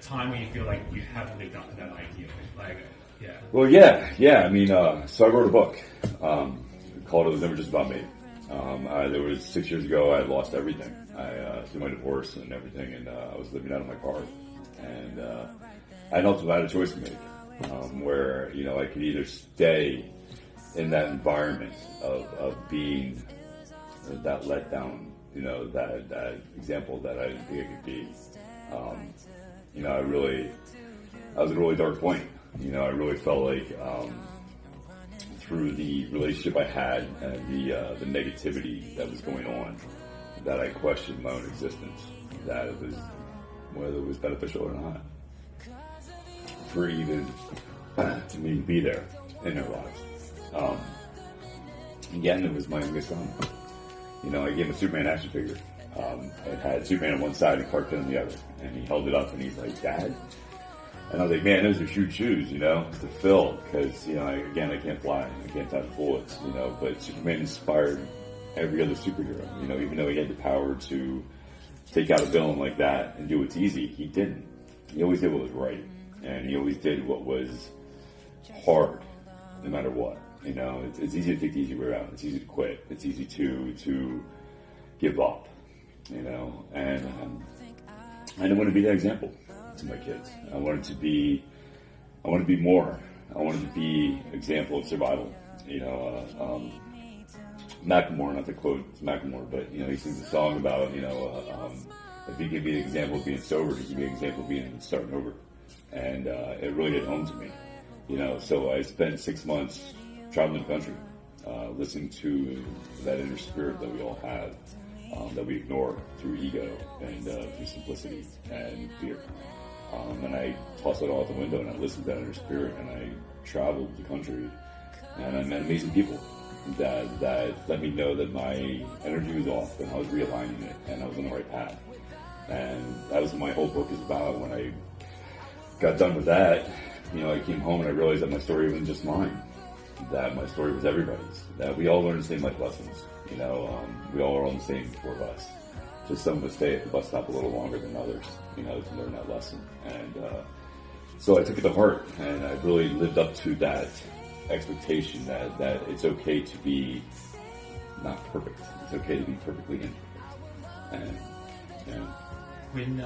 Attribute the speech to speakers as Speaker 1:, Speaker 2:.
Speaker 1: time when you feel like you haven't lived up to that ideal? Like, yeah.
Speaker 2: Well, yeah. I mean, so I wrote a book called "It Was Never Just About Me." There was 6 years ago. I had lost everything. Through my divorce and everything, and I was living out of my car, and I had a choice to make, where I could either stay in that environment of being that letdown, that example that I didn't think I could be. I was at a really dark point. I really felt like through the relationship I had and the negativity that was going on, that I questioned my own existence, that it was whether it was beneficial or not for even to me to be there in their lives. Again, it was my youngest son. I gave him a Superman action figure. It had Superman on one side and Clark Kent on the other, and he held it up and he's like, "Dad." And I was like, "Man, those are huge shoes, to fill, because, I can't fly, I can't dodge bullets, but Superman inspired every other superhero, even though he had the power to take out a villain like that and do what's easy, he didn't. He always did what was right, and he always did what was hard, no matter what, It's easy to take the easy way out, it's easy to quit, it's easy to give up, and I didn't want to be that example to my kids. I wanted to be more. I wanted to be an example of survival. Macklemore, not to quote Macklemore, but he sings a song about if he could be an example of being sober, he could be an example of being starting over, and it really hit home to me. So I spent 6 months traveling the country, listening to that inner spirit that we all have, that we ignore through ego and through simplicity and fear. And I tossed it all out the window and I listened to that inner spirit, and I traveled the country and I met amazing people that let me know that my energy was off and I was realigning it and I was on the right path. And that was what my whole book is about. When I got done with that, I came home and I realized that my story wasn't just mine, that my story was everybody's, that we all learn the same life lessons. We all are on the same tour bus. Just some of us stay at the bus stop a little longer than others, to learn that lesson. And so I took it to heart, and I really lived up to that expectation that it's okay to be not perfect. It's okay to be perfectly imperfect. And
Speaker 1: when